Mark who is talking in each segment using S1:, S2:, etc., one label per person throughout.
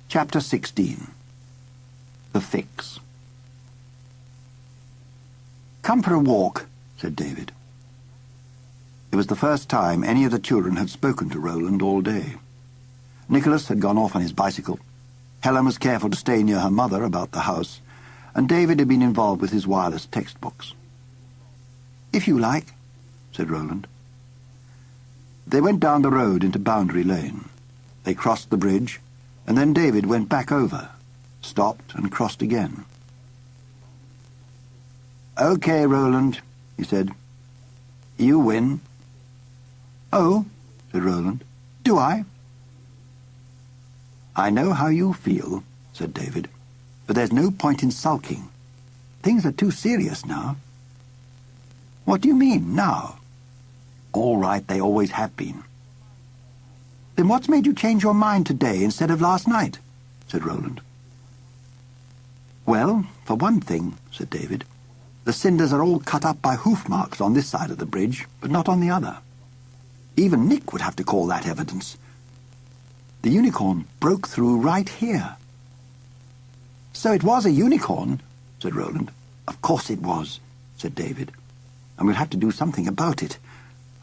S1: Chapter 16. The Fix. "Come for a walk," said David. It was the first time any of the children had spoken to Roland all day. Nicholas had gone off on his bicycle. Helen was careful to stay near her mother about the house, and David had been involved with his wireless textbooks. "If you like," said Roland. They went down the road into Boundary Lane. They crossed the bridge, and then David went back over, stopped and crossed again. "Okay, Roland," he said. "You win." "Oh," said Roland. "Do I?" "I know how you feel," said David, "but there's no point in sulking. Things are too serious now." "What do you mean, now?" "All right, they always have been." "Then what's made you change your mind today instead of last night?" said Roland. "Well, for one thing," said David, "the cinders are all cut up by hoof marks on this side of the bridge, but not on the other. Even Nick would have to call that evidence. The unicorn broke through right here." "So it was a unicorn," said Roland. "Of course it was," said David. "And we'll have to do something about it.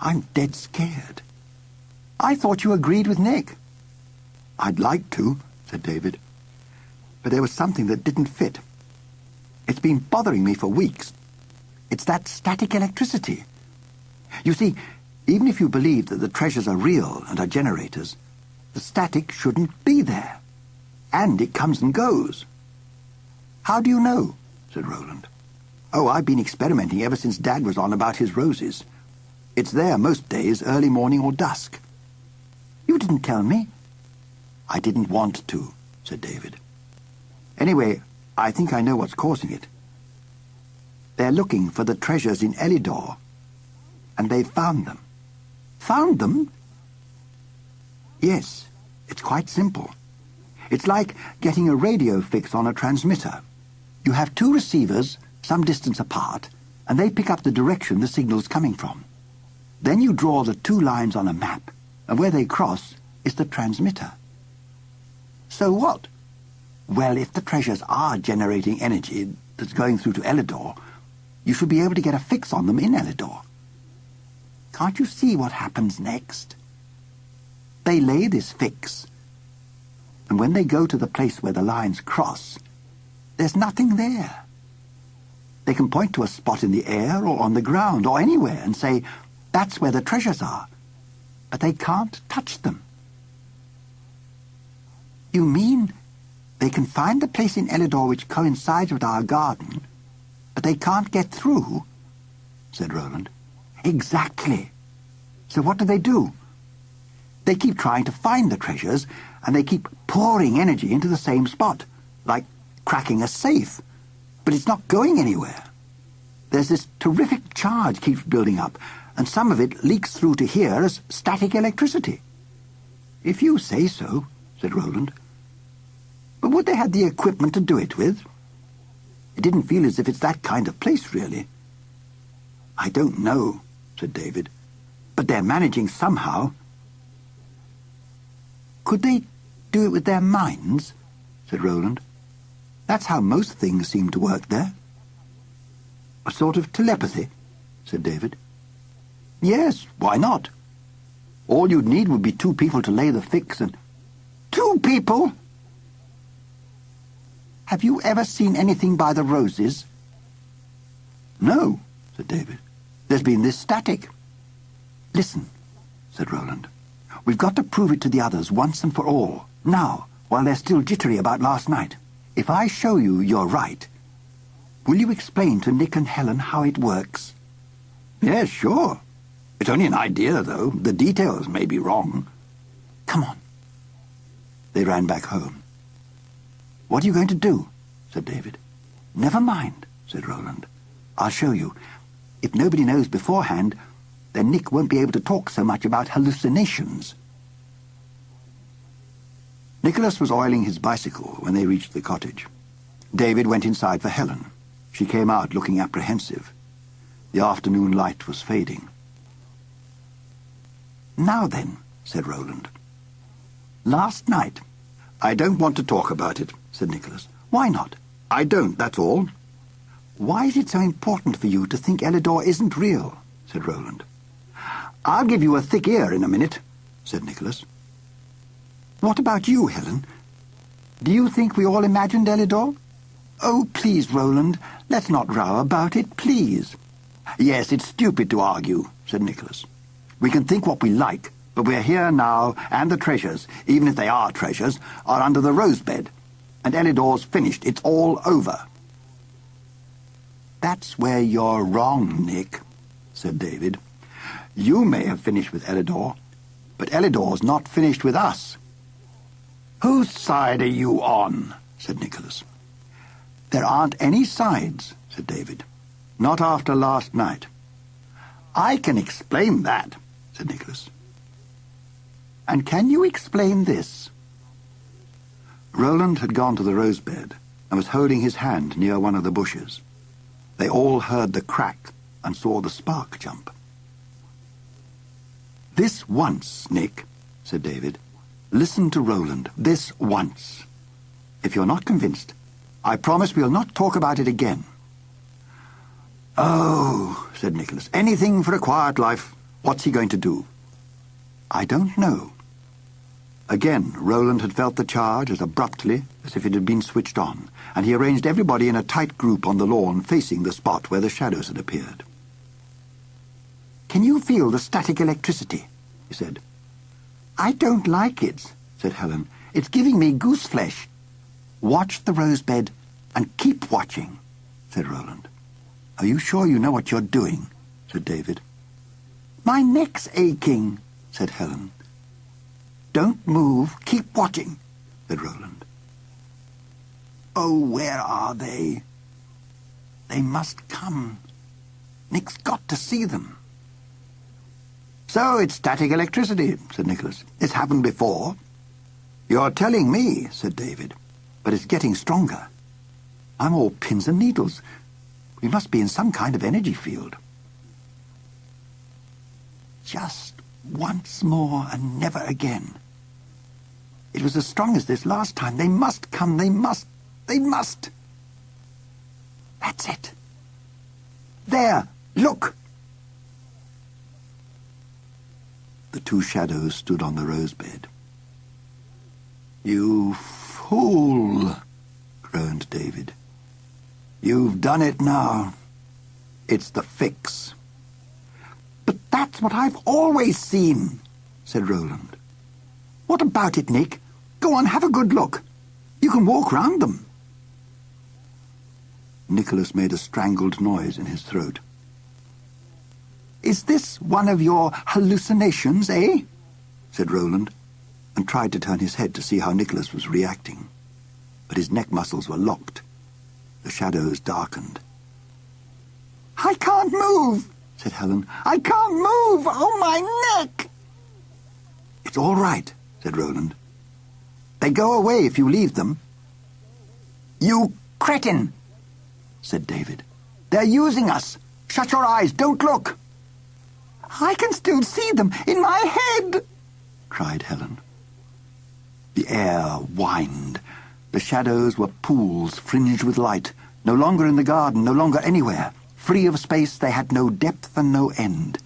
S1: I'm dead scared." "I thought you agreed with Nick." "I'd like to," said David. "But there was something that didn't fit. It's been bothering me for weeks. It's that static electricity. You see, even if you believe that the treasures are real and are generators, the static shouldn't be there. And it comes and goes." "How do you know?" said Roland. "Oh, I've been experimenting ever since Dad was on about his roses. It's there most days, early morning or dusk." "You didn't tell me." "I didn't want to," said David. "Anyway, I think I know what's causing it. They're looking for the treasures in Elidor, and they've found them." "Found them?" "Yes, it's quite simple. It's like getting a radio fix on a transmitter. You have two receivers some distance apart, and they pick up the direction the signal's coming from. Then you draw the two lines on a map, and where they cross is the transmitter." "So what?" "Well, if the treasures are generating energy that's going through to Elidor, you should be able to get a fix on them in Elidor. Can't you see what happens next? They lay this fix, and when they go to the place where the lines cross, there's nothing there. They can point to a spot in the air or on the ground or anywhere and say, 'That's where the treasures are,' but they can't touch them." "You mean they can find the place in Elidor which coincides with our garden, but they can't get through?" said Roland. "Exactly. So what do? They keep trying to find the treasures, and they keep pouring energy into the same spot, like cracking a safe, but it's not going anywhere. There's this terrific charge keeps building up, and some of it leaks through to here as static electricity." "If you say so," said Roland. "But would they have the equipment to do it with? It didn't feel as if it's that kind of place, really." "I don't know," said David, "but they're managing somehow." "Could they do it with their minds?" said Roland. "That's how most things seem to work there." "A sort of telepathy," said David. "Yes, why not? All you'd need would be two people to lay the fix and—" "Two people?" "Have you ever seen anything by the roses?" "No," said David. "There's been this static." "Listen," said Roland. "We've got to prove it to the others once and for all, now, while they're still jittery about last night. If I show you you're right, will you explain to Nick and Helen how it works?" "Yes, sure. It's only an idea, though. The details may be wrong." "Come on." They ran back home. "What are you going to do?" said David. "Never mind," said Roland. "I'll show you. If nobody knows beforehand, then Nick won't be able to talk so much about hallucinations." Nicholas was oiling his bicycle when they reached the cottage. David went inside for Helen. She came out looking apprehensive. The afternoon light was fading. "Now then," said Roland. "Last night, "I don't want to talk about it," said Nicholas. "Why not?" "I don't, that's all." "Why is it so important for you to think Elidor isn't real?" said Roland. "I'll give you a thick ear in a minute," said Nicholas. "What about you, Helen? Do you think we all imagined Elidor?" "Oh, please, Roland, let's not row about it, please." "Yes, it's stupid to argue," said Nicholas. "We can think what we like, but we're here now, and the treasures, even if they are treasures, are under the rose bed. And Elidor's finished. It's all over." "That's where you're wrong, Nick," said David. "You may have finished with Elidor, but Elidor's not finished with us." "Whose side are you on?" said Nicholas. "There aren't any sides," said David. "Not after last night." "I can explain that," said Nicholas. "And can you explain this?" Roland had gone to the rose bed and was holding his hand near one of the bushes. They all heard the crack and saw the spark jump. "This once, Nick," said David. "Listen to Roland, this once. If you're not convinced, I promise we'll not talk about it again." "Oh," said Nicholas, "anything for a quiet life. What's he going to do?" "I don't know." Again, Roland had felt the charge as abruptly as if it had been switched on, and he arranged everybody in a tight group on the lawn facing the spot where the shadows had appeared. "Can you feel the static electricity?" he said. "I don't like it," said Helen. "It's giving me gooseflesh." "Watch the rose bed and keep watching," said Roland. "Are you sure you know what you're doing?" said David. "My neck's aching," said Helen. "Don't move. Keep watching," said Roland. "Oh, where are they? They must come. Nick's got to see them." "So it's static electricity," said Nicholas. "It's happened before." "You're telling me," said David. "But it's getting stronger. I'm all pins and needles. We must be in some kind of energy field." "Just once more and never again. It was as strong as this last time. They must come. They must. That's it. There, look." The two shadows stood on the rose bed. "You fool," groaned David. "You've done it now. It's the fix." "But that's what I've always seen," said Roland. "What about it, Nick? Go on, have a good look. You can walk round them." Nicholas made a strangled noise in his throat. "Is this one of your hallucinations, eh?" said Roland, and tried to turn his head to see how Nicholas was reacting. But his neck muscles were locked. The shadows darkened. "I can't move," said Helen. "I can't move! Oh, my neck!" "It's all right," said Roland. "They go away if you leave them." "You cretin!" said David. "They're using us. Shut your eyes. Don't look." "I can still see them in my head," cried Helen. The air whined. The shadows were pools fringed with light, no longer in the garden, no longer anywhere. Free of space, they had no depth and no end.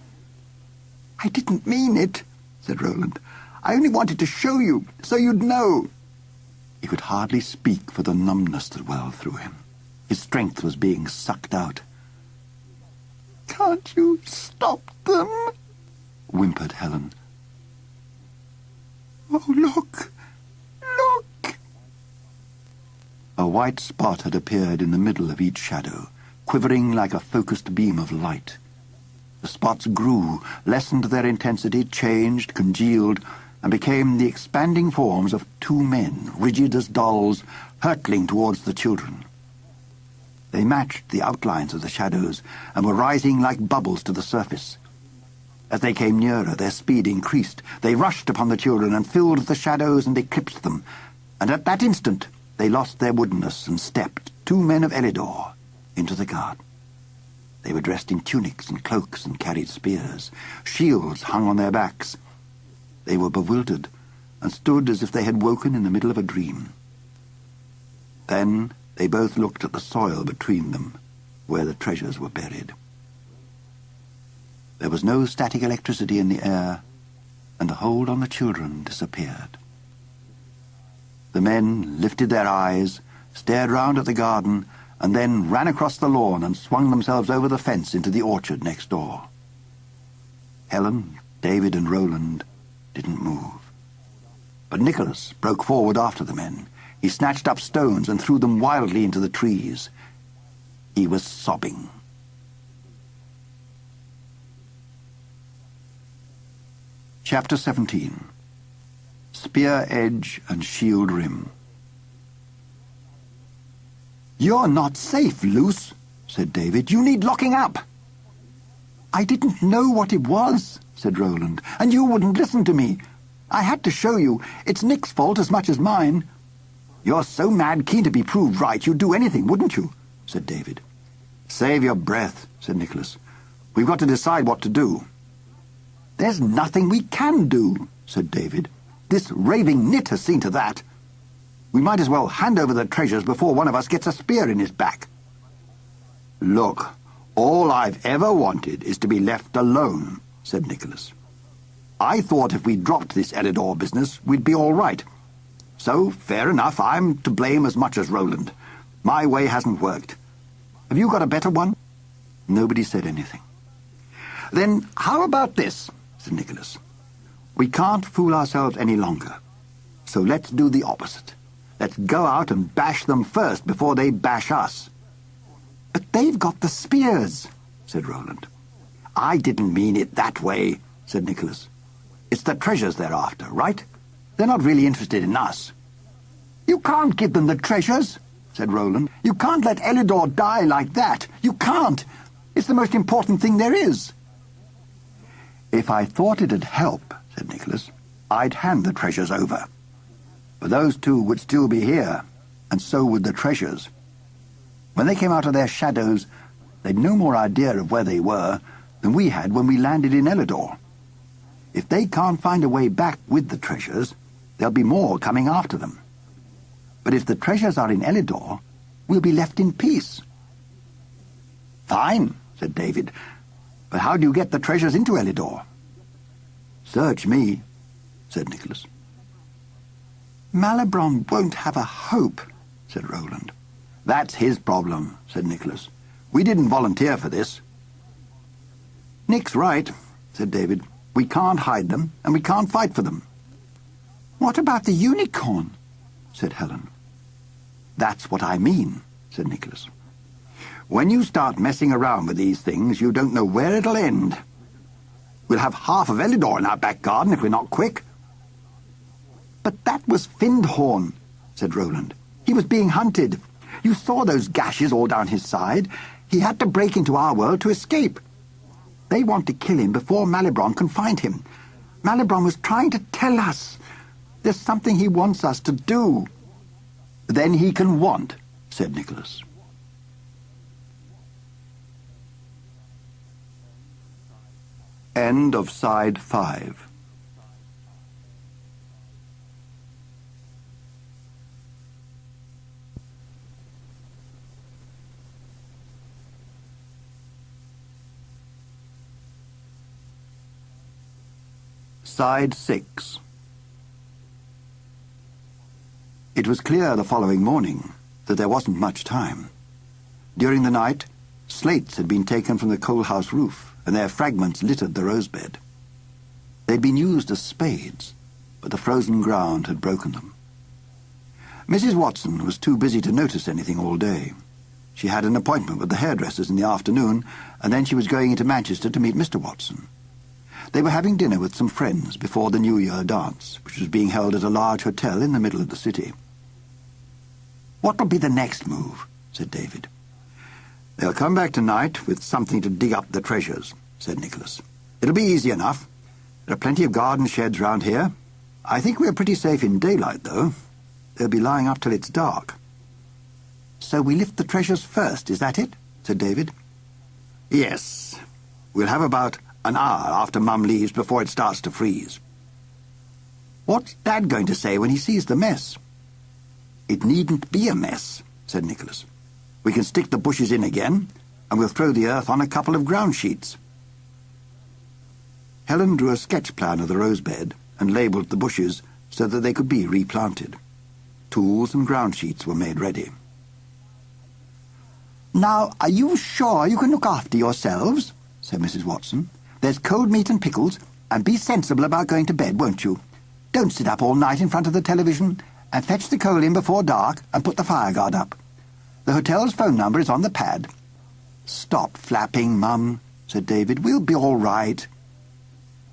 S1: "I didn't mean it," said Roland. "I only wanted to show you, so you'd know." He could hardly speak for the numbness that welled through him. His strength was being sucked out. "Can't you stop them?" whimpered Helen. "Oh, look! Look!" A white spot had appeared in the middle of each shadow, quivering like a focused beam of light. The spots grew, lessened their intensity, changed, congealed, and became the expanding forms of two men, rigid as dolls, hurtling towards the children. They matched the outlines of the shadows and were rising like bubbles to the surface. As they came nearer, their speed increased. They rushed upon the children and filled the shadows and eclipsed them, and at that instant they lost their woodenness and stepped, two men of Elidor, into the garden. They were dressed in tunics and cloaks and carried spears. Shields hung on their backs. They were bewildered, and stood as if they had woken in the middle of a dream. Then they both looked at the soil between them, where the treasures were buried. There was no static electricity in the air, and the hold on the children disappeared. The men lifted their eyes, stared round at the garden, and then ran across the lawn and swung themselves over the fence into the orchard next door. Helen, David, and Roland didn't move. But Nicholas broke forward after the men. He snatched up stones and threw them wildly into the trees. He was sobbing. Chapter 17. Spear Edge and Shield Rim. "You're not safe, Luce," said David. "You need locking up." "I didn't know what it was," said Roland, "and you wouldn't listen to me. I had to show you. It's Nick's fault as much as mine." "You're so mad keen to be proved right, you'd do anything, wouldn't you?" said David. "Save your breath," said Nicholas. "We've got to decide what to do." "There's nothing we can do," said David. "This raving nit has seen to that. We might as well hand over the treasures before one of us gets a spear in his back." "Look, all I've ever wanted is to be left alone," said Nicholas. "I thought if we dropped this Elidor business, we'd be all right. So, fair enough, I'm to blame as much as Roland. My way hasn't worked. Have you got a better one?" Nobody said anything. "Then how about this?" said Nicholas. "We can't fool ourselves any longer. So let's do the opposite. Let's go out and bash them first before they bash us." "But they've got the spears," said Roland. "I didn't mean it that way," said Nicholas. "It's the treasures they're after, right? They're not really interested in us." "You can't give them the treasures," said Roland. "You can't let Elidor die like that. You can't. It's the most important thing there is." "If I thought it'd help," said Nicholas, "I'd hand the treasures over. But those two would still be here, and so would the treasures. When they came out of their shadows, they'd no more idea of where they were than we had when we landed in Elidor. If they can't find a way back with the treasures, there'll be more coming after them. But if the treasures are in Elidor, we'll be left in peace." "Fine," said David. "But how do you get the treasures into Elidor?" "Search me," said Nicholas. "Malebron won't have a hope," said Roland. "That's his problem," said Nicholas. "We didn't volunteer for this." "Nick's right," said David. "We can't hide them, and we can't fight for them." "What about the unicorn?" said Helen. "That's what I mean," said Nicholas. "When you start messing around with these things, you don't know where it'll end. We'll have half of Elidor in our back garden if we're not quick." "But that was Pinhorn," said Roland. "He was being hunted. You saw those gashes all down his side. He had to break into our world to escape. They want to kill him before Malebron can find him. Malebron was trying to tell us. There's something he wants us to do." "Then he can want," said Nicholas. End of Side 5. Side 6. It was clear the following morning that there wasn't much time. During the night, slates had been taken from the coal-house roof, and their fragments littered the rose-bed. They'd been used as spades, but the frozen ground had broken them. Mrs. Watson was too busy to notice anything all day. She had an appointment with the hairdressers in the afternoon, and then she was going into Manchester to meet Mr. Watson. They were having dinner with some friends before the New Year dance, which was being held at a large hotel in the middle of the city. "What will be the next move?" said David. "They'll come back tonight with something to dig up the treasures," said Nicholas. "It'll be easy enough. There are plenty of garden sheds round here. I think we're pretty safe in daylight, though. They'll be lying up till it's dark." "So we lift the treasures first, is that it?" said David. "Yes. We'll have about an hour after Mum leaves before it starts to freeze." What's Dad going to say when he sees the mess? It needn't be a mess, said Nicholas. We can stick the bushes in again, and we'll throw the earth on a couple of ground sheets. Helen drew a sketch plan of the rose bed and labelled the bushes so that they could be replanted. Tools and ground sheets were made ready. "Now, are you sure you can look after yourselves?" said Mrs. Watson. "There's cold meat and pickles, and be sensible about going to bed, won't you? Don't sit up all night in front of the television, and fetch the coal in before dark and put the fire guard up. The hotel's phone number is on the pad." "Stop flapping, Mum," said David. "We'll be all right."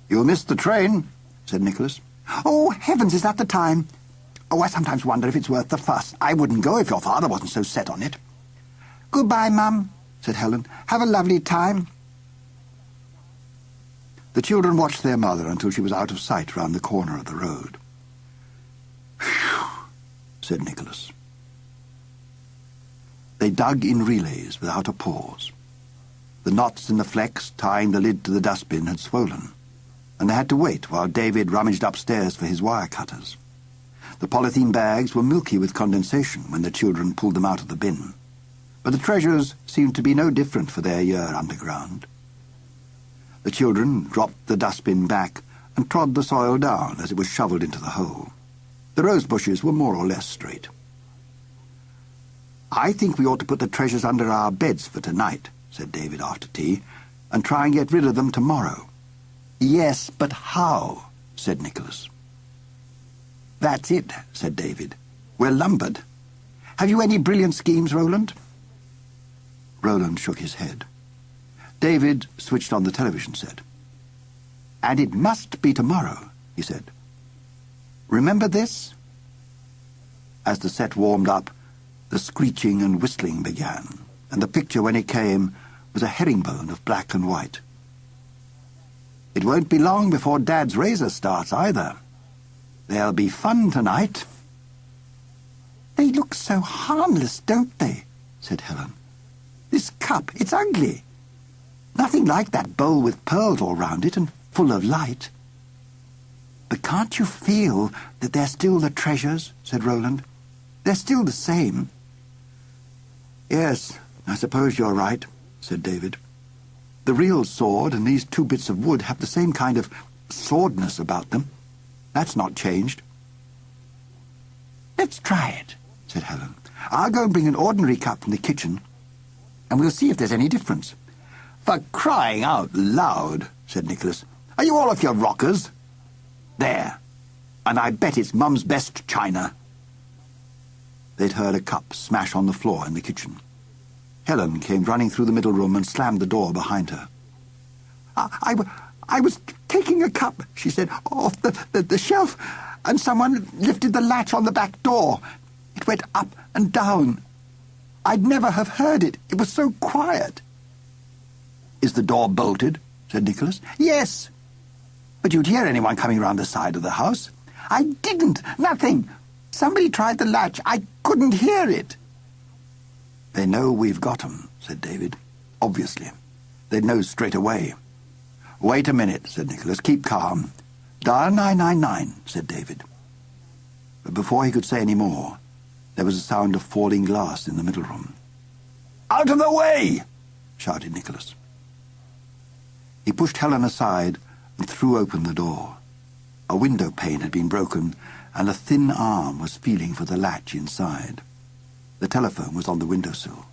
S1: "You'll miss the train," said Nicholas. "Oh, heavens, is that the time? Oh, I sometimes wonder if it's worth the fuss. I wouldn't go if your father wasn't so set on it." "Goodbye, Mum," said Helen. "Have a lovely time." The children watched their mother until she was out of sight round the corner of the road. "Phew," said Nicholas. They dug in relays without a pause. The knots in the flex tying the lid to the dustbin had swollen, and they had to wait while David rummaged upstairs for his wire cutters. The polythene bags were milky with condensation when the children pulled them out of the bin, but the treasures seemed to be no different for their year underground. The children dropped the dustbin back and trod the soil down as it was shovelled into the hole. The rose bushes were more or less straight. "I think we ought to put the treasures under our beds for tonight," said David after tea, "and try and get rid of them tomorrow." "Yes, but how?" said Nicholas. "That's it," said David. "We're lumbered. Have you any brilliant schemes, Roland?" Roland shook his head. David switched on the television set. "And it must be tomorrow," he said. "Remember this?" As the set warmed up, the screeching and whistling began, and the picture, when it came, was a herringbone of black and white. "It won't be long before Dad's razor starts, either. There'll be fun tonight." "They look so harmless, don't they?" said Helen. "This cup, it's ugly. Nothing like that bowl with pearls all round it and full of light." "But can't you feel that they're still the treasures?" said Roland. "They're still the same." "Yes, I suppose you're right," said David. "The real sword and these two bits of wood have the same kind of swordness about them. That's not changed." "Let's try it," said Helen. "I'll go and bring an ordinary cup from the kitchen, and we'll see if there's any difference." "For crying out loud," said Nicholas. "Are you all off your rockers? There. And I bet it's Mum's best china." They'd heard a cup smash on the floor in the kitchen. Helen came running through the middle room and slammed the door behind her. I was taking a cup," she said, "off the shelf, and someone lifted the latch on the back door. It went up and down. I'd never have heard it. It was so quiet." "Is the door bolted?" said Nicholas. "Yes. But you'd hear anyone coming round the side of the house." "I didn't. Nothing. Somebody tried the latch. I couldn't hear it." "They know we've got 'em," said David. "Obviously. They'd know straight away." "Wait a minute," said Nicholas. "Keep calm." "Dial 999, said David. But before he could say any more, there was a sound of falling glass in the middle room. "Out of the way!" shouted Nicholas. He pushed Helen aside and threw open the door. A window pane had been broken, and a thin arm was feeling for the latch inside. The telephone was on the windowsill.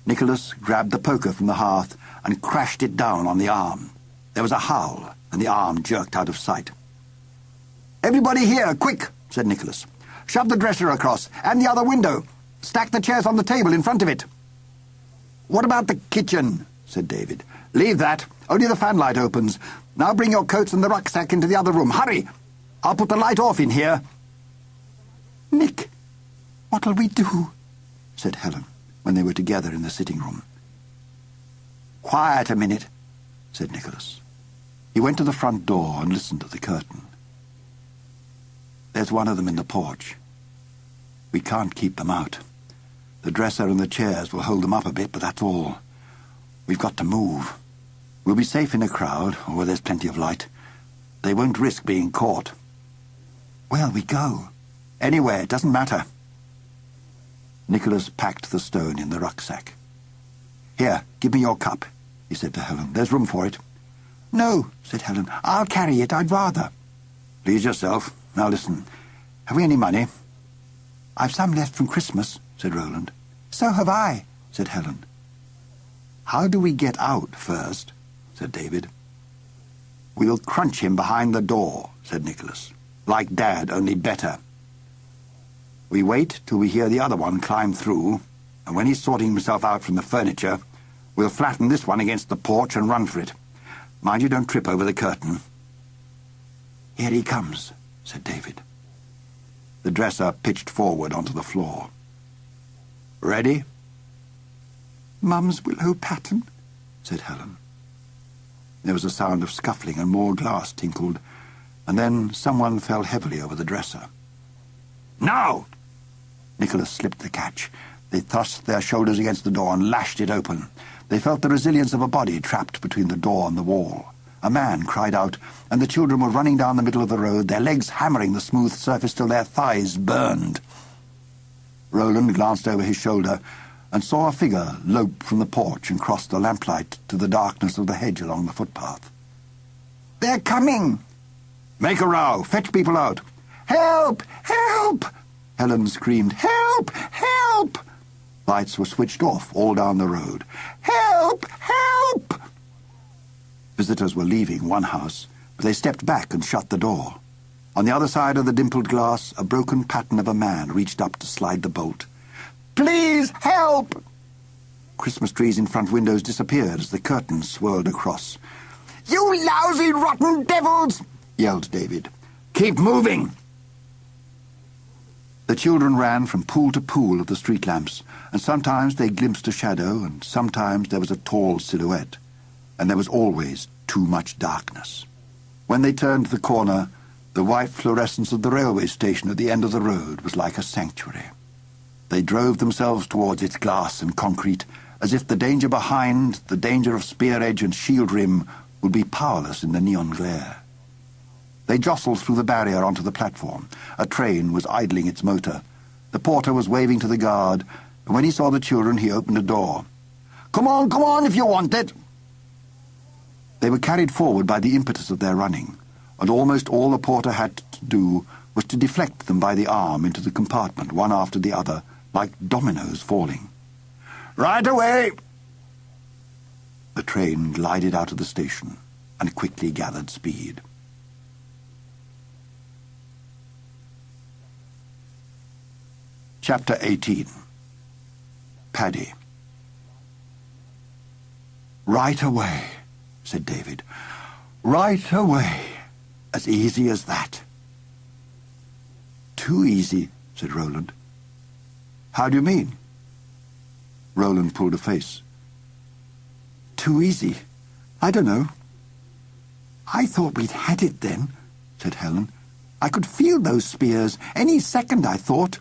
S1: Nicholas grabbed the poker from the hearth and crashed it down on the arm. There was a howl, and the arm jerked out of sight. "Everybody here, quick!" said Nicholas. "Shove the dresser across, and the other window. Stack the chairs on the table in front of it." "What about the kitchen?" said David. "Leave that. Only the fanlight opens. Now bring your coats and the rucksack into the other room. Hurry! I'll put the light off in here." "Nick, what'll we do?" said Helen, when they were together in the sitting-room. "Quiet a minute," said Nicholas. He went to the front door and listened at the curtain. "There's one of them in the porch. We can't keep them out. The dresser and the chairs will hold them up a bit, but that's all. We've got to move. We'll be safe in a crowd, or where there's plenty of light. They won't risk being caught." Where'll we go? Anywhere, it doesn't matter. Nicholas packed the stone in the rucksack. Here, give me your cup, he said to Helen. There's room for it. No, said Helen. I'll carry it, I'd rather. Please yourself. Now listen, have we any money? I've some left from Christmas, said Roland. So have I, said Helen. How do we get out first? Said David. We'll crunch him behind the door, said Nicholas. Like Dad, only better. We wait till we hear the other one climb through, and when he's sorting himself out from the furniture, we'll flatten this one against the porch and run for it. Mind you don't trip over the curtain. Here he comes, said David. The dresser pitched forward onto the floor. Ready? Mum's willow pattern, said Helen. There was a sound of scuffling and more glass tinkled, and then someone fell heavily over the dresser. Now! Nicholas slipped the catch. They thrust their shoulders against the door and lashed it open. They felt the resilience of a body trapped between the door and the wall. A man cried out, and the children were running down the middle of the road, their legs hammering the smooth surface till their thighs burned. Roland glanced over his shoulder and saw a figure lope from the porch and cross the lamplight to the darkness of the hedge along the footpath. They're coming! Make a row! Fetch people out! Help! Help! Helen screamed, Help! Help! Lights were switched off all down the road. Help! Help! Visitors were leaving one house, but they stepped back and shut the door. On the other side of the dimpled glass, a broken pattern of a man reached up to slide the bolt. Please, help! Christmas trees in front windows disappeared as the curtains swirled across. You lousy, rotten devils! Yelled David. Keep moving! The children ran from pool to pool of the street lamps, and sometimes they glimpsed a shadow, and sometimes there was a tall silhouette, and there was always too much darkness. When they turned the corner, the white fluorescence of the railway station at the end of the road was like a sanctuary. They drove themselves towards its glass and concrete, as if the danger behind, the danger of spear edge and shield rim, would be powerless in the neon glare. They jostled through the barrier onto the platform. A train was idling its motor. The porter was waving to the guard, and when he saw the children, he opened a door. Come on, if you want it! They were carried forward by the impetus of their running, and almost all the porter had to do was to deflect them by the arm into the compartment, one after the other, like dominoes falling. Right away! The train glided out of the station and quickly gathered speed. Chapter 18. Paddy. Right away, said David. Right away. As easy as that. Too easy, said Roland. How do you mean? Roland pulled a face. Too easy? I don't know. I thought we'd had it then, said Helen. I could feel those spears any second, I thought.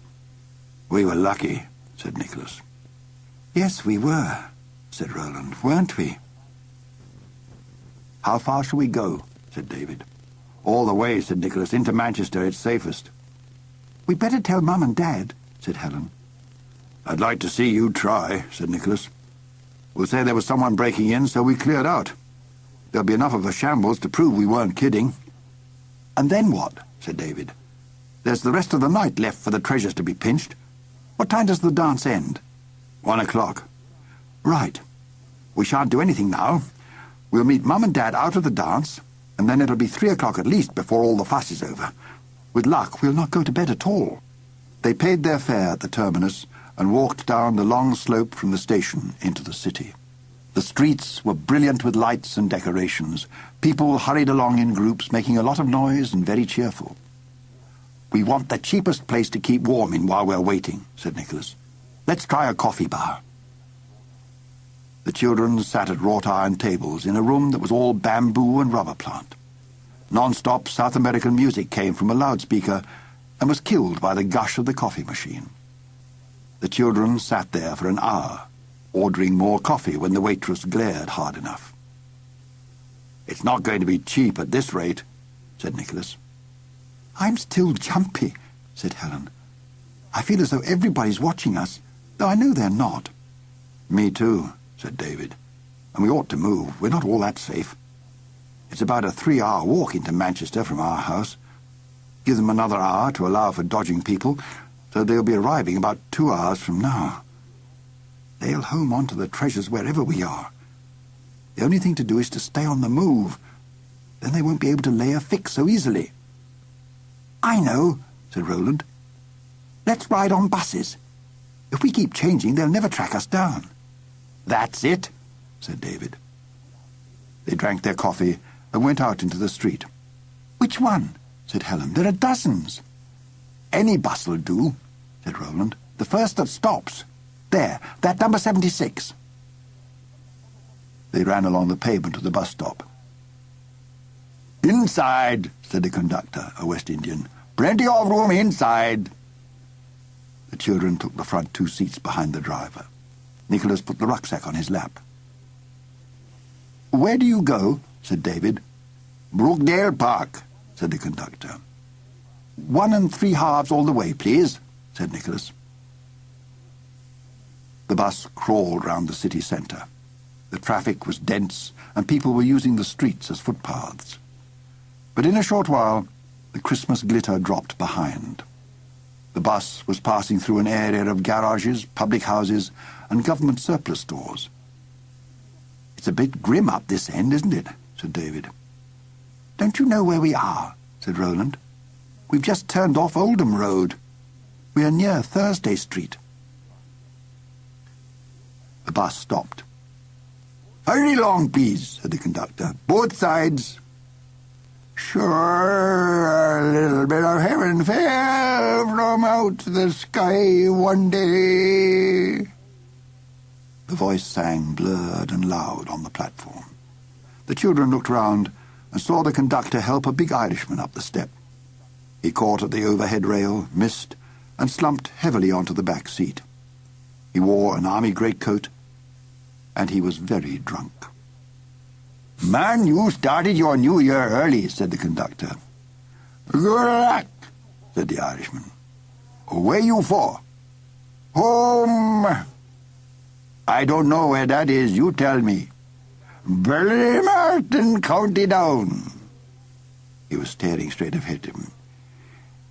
S1: We were lucky, said Nicholas. Yes, we were, said Roland, weren't we? How far shall we go? Said David. All the way, said Nicholas. Into Manchester, it's safest. We'd better tell Mum and Dad, said Helen. I'd like to see you try, said Nicholas. We'll say there was someone breaking in, so we cleared out. There'll be enough of a shambles to prove we weren't kidding. And then what? Said David. There's the rest of the night left for the treasures to be pinched. What time does the dance end? 1 o'clock. Right. We shan't do anything now. We'll meet Mum and Dad out of the dance, and then it'll be 3 o'clock at least before all the fuss is over. With luck, we'll not go to bed at all. They paid their fare at the terminus and walked down the long slope from the station into the city. The streets were brilliant with lights and decorations. People hurried along in groups, making a lot of noise and very cheerful. We want the cheapest place to keep warm in while we're waiting, said Nicholas. Let's try a coffee bar. The children sat at wrought-iron tables in a room that was all bamboo and rubber plant. Non-stop South American music came from a loudspeaker and was killed by the gush of the coffee machine. The children sat there for an hour, ordering more coffee when the waitress glared hard enough. It's not going to be cheap at this rate, said Nicholas. "I'm still jumpy," said Helen. "I feel as though everybody's watching us, though I know they're not." "Me too," said David. "And we ought to move. We're not all that safe. It's about a 3-hour walk into Manchester from our house. Give them another hour to allow for dodging people, so they'll be arriving about 2 hours from now. They'll home onto the treasures wherever we are. The only thing to do is to stay on the move. Then they won't be able to lay a fix so easily." "I know," said Roland. "Let's ride on buses. If we keep changing, they'll never track us down." "That's it," said David. They drank their coffee and went out into the street. "Which one?" said Helen. "There are dozens." "Any bus'll do," said Roland. "The first that stops. There, that number 76. They ran along the pavement to the bus stop. "Inside," said the conductor, a West Indian. "Plenty of room inside." The children took the front 2 seats behind the driver. Nicholas put the rucksack on his lap. "Where do you go?" said David. "Brookdale Park," said the conductor. 1 3/2 all the way, please," said Nicholas. The bus crawled round the city centre. The traffic was dense, and people were using the streets as footpaths. But in a short while, the Christmas glitter dropped behind. The bus was passing through an area of garages, public houses, and government surplus stores. "It's a bit grim up this end, isn't it?" said David. "Don't you know where we are?" said Roland. "We've just turned off Oldham Road. We are near Thursday Street." The bus stopped. "Hurry along, please," said the conductor. "Both sides." "Sure, a little bit of heaven fell from out the sky one day." The voice sang blurred and loud on the platform. The children looked round and saw the conductor help a big Irishman up the step. He caught at the overhead rail, missed, and slumped heavily onto the back seat. He wore an army greatcoat, and he was very drunk. "Man, you started your new year early," said the conductor. "Good luck," said the Irishman. "Where you for?" "Home." "I don't know where that is, you tell me." "Ballymartin, County Down." He was staring straight ahead of him.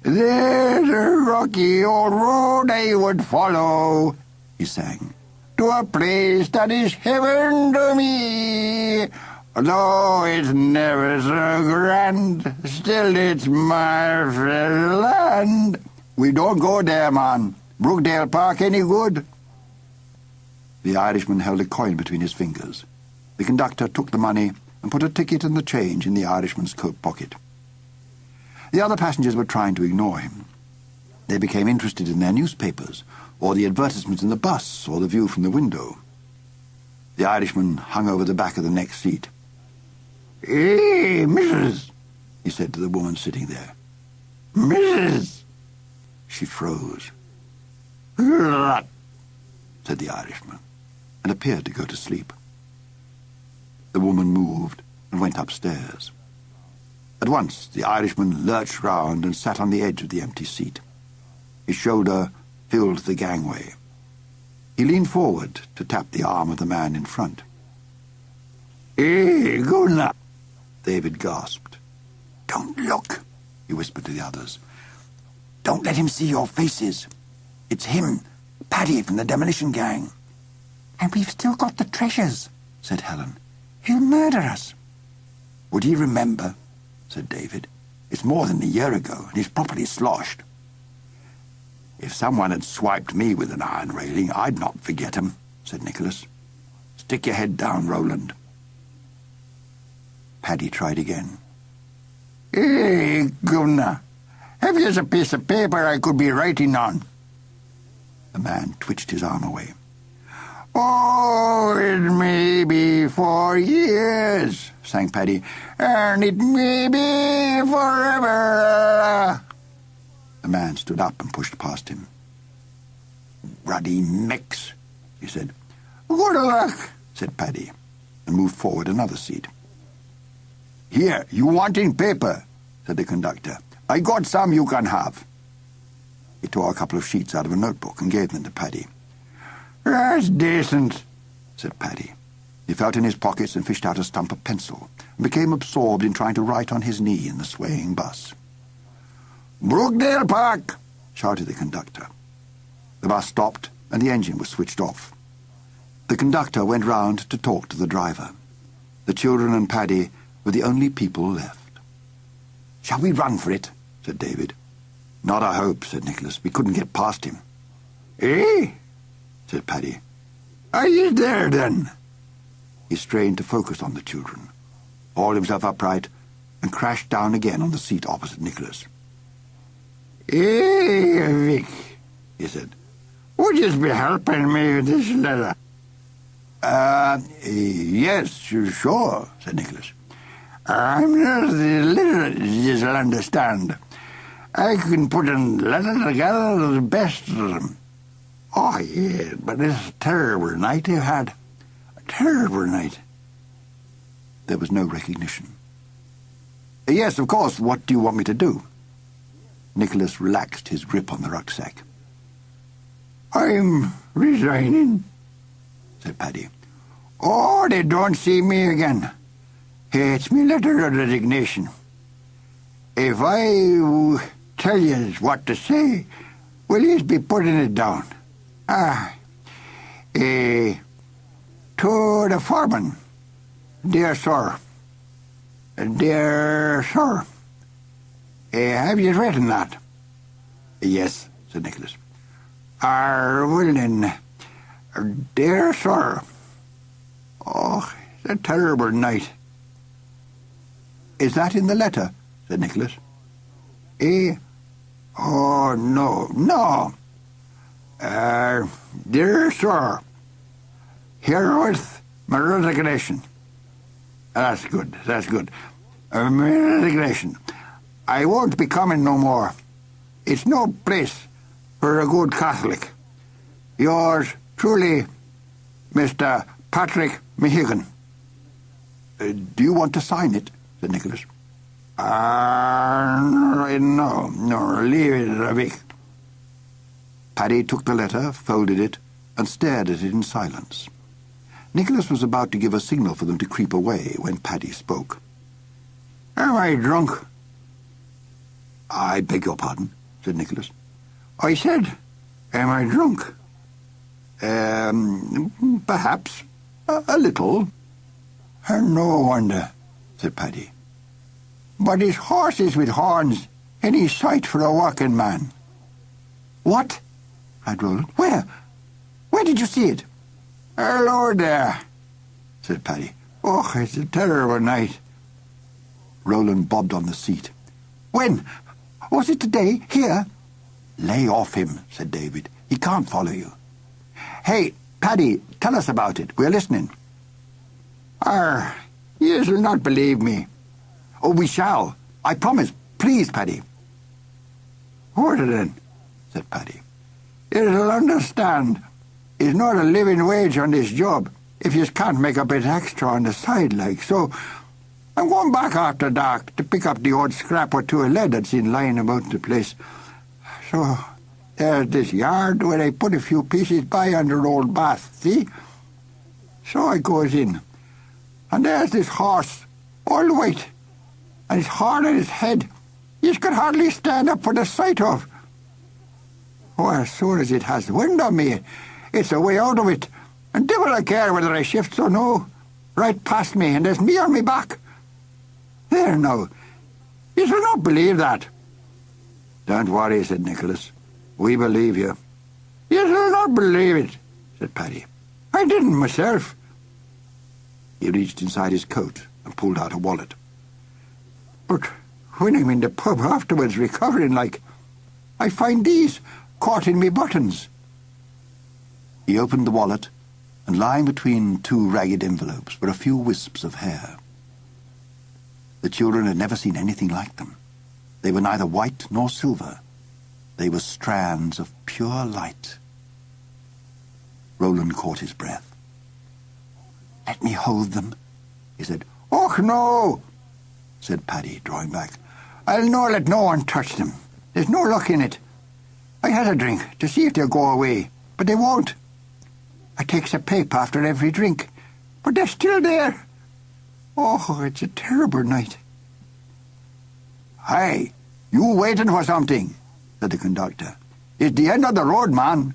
S1: "There's a rocky old road I would follow," he sang, "to a place that is heaven to me. Though it's never so grand, still it's my fair land." "We don't go there, man. Brookdale Park any good?" The Irishman held a coin between his fingers. The conductor took the money and put a ticket and the change in the Irishman's coat pocket. The other passengers were trying to ignore him. They became interested in their newspapers, or the advertisements in the bus, or the view from the window. The Irishman hung over the back of the next seat. "Hey, missus," he said to the woman sitting there. "Missus." She froze. "What?" said the Irishman, and appeared to go to sleep. The woman moved and went upstairs. At once the Irishman lurched round and sat on the edge of the empty seat. His shoulder filled the gangway. He leaned forward to tap the arm of the man in front. "Hey, Gunnar," David gasped. "Don't look," he whispered to the others. "Don't let him see your faces. It's him, Paddy from the demolition gang." "And we've still got the treasures," said Helen. "He'll murder us." "Would he remember?" said David. "It's more than a year ago, and he's properly sloshed." "If someone had swiped me with an iron railing, I'd not forget him," said Nicholas. "Stick your head down, Roland." Paddy tried again. "Hey, Governor, have you a piece of paper I could be writing on?" The man twitched his arm away. "Oh, it may be for years," sang Paddy, "and it may be forever." The man stood up and pushed past him. "Ruddy mix," he said. "Good luck," said Paddy, and moved forward another seat. "Here, you wanting paper?" said the conductor. I got some you can have. He tore a couple of sheets out of a notebook and gave them to Paddy.
S2: That's decent,
S1: said Paddy. He felt in his pockets and fished out a stump of pencil and became absorbed in trying to write on his knee in the swaying bus.
S2: Brookdale Park,
S1: shouted the conductor. The bus stopped and the engine was switched off. The conductor went round to talk to the driver. The children and Paddy were the only people left.
S3: "Shall we run for it?" said David.
S1: "Not a hope," said Nicholas. "We couldn't get past him."
S2: "Eh?"
S1: said Paddy.
S2: "Are you there, then?"
S1: He strained to focus on the children, hauled himself upright, and crashed down again on the seat opposite Nicholas.
S2: "Eh, Vic,"
S1: he said.
S2: "would you be helping me with this letter?"
S1: Yes, sure," said Nicholas.
S2: "I'm not the literate, you'll understand. I can put a letter together the best of them. Oh, yeah, but it's a terrible night you had. A terrible night."
S1: There was no recognition. "Yes, of course. What do you want me to do?" Nicholas relaxed his grip on the rucksack.
S2: "I'm resigning,"
S1: said Paddy.
S2: "Oh, they don't see me again. It's me letter of resignation. If I tell you what to say, will you be putting it down? To the foreman, dear sir. Dear sir. Have you written that?"
S1: "Yes," said Nicholas.
S2: Well then, dear sir. Oh, it's a terrible night."
S1: "Is that in the letter?" said Nicholas.
S2: Oh, no. Dear sir, herewith my resignation. That's good. My resignation. I won't be coming no more. It's no place for a good Catholic. Yours truly, Mr. Patrick Mehigan.
S1: Do you want to sign it?" said Nicholas.
S2: No, leave it, Vic.
S1: Paddy took the letter, folded it, and stared at it in silence. Nicholas was about to give a signal for them to creep away when Paddy spoke.
S2: "Am I drunk?"
S1: "I beg your pardon," said Nicholas.
S2: "I said, am I drunk?"
S1: Perhaps. A little."
S2: "No wonder,"
S1: said Paddy.
S2: "But his horse is with horns, any sight for a working man."
S1: "What?" cried Roland. "Where? Where did you see it?"
S2: "Lord there,"
S1: said Paddy.
S2: "Oh, it's a terrible night."
S1: Roland bobbed on the seat. "When? Was it today? Here?" "Lay off him," said David. "He can't follow you." "Hey, Paddy, tell us about it. We're listening."
S2: You'll not believe me."
S1: "Oh, we shall. I promise. Please, Paddy."
S2: "What then?"
S1: said Paddy.
S2: "You'll understand. It's not a living wage on this job if you can't make a bit extra on the side like. So I'm going back after dark to pick up the odd scrap or two of lead that's in lying about the place. So there's this yard where I put a few pieces by under old bath, see? So I goes in, and there's this horse, all white, and it's hard on his head. You could hardly stand up for the sight of. Oh, as soon as it has wind on me, it's a way out of it, and devil I care whether I shifts or no. Right past me, and there's me on me back. There now, you shall not believe that."
S1: "Don't worry," said Nicholas. "We believe you."
S2: "You shall not believe it," said Paddy. "I didn't myself."
S1: He reached inside his coat and pulled out a wallet.
S2: "But when I'm in the pub afterwards recovering like, I find these caught in me buttons."
S1: He opened the wallet, and lying between two ragged envelopes were a few wisps of hair. The children had never seen anything like them. They were neither white nor silver. They were strands of pure light. Roland caught his breath. "Let me hold them," he said.
S2: "Och, no,"
S1: said Paddy, drawing back.
S2: I'll no let no one touch them. There's no luck in it. I had a drink to see if they'll go away, but they won't. I takes a paper after every drink, but they're still there. Oh, it's a terrible night.
S1: Hey, you waiting for something? Said the conductor. It's the end of the road, man.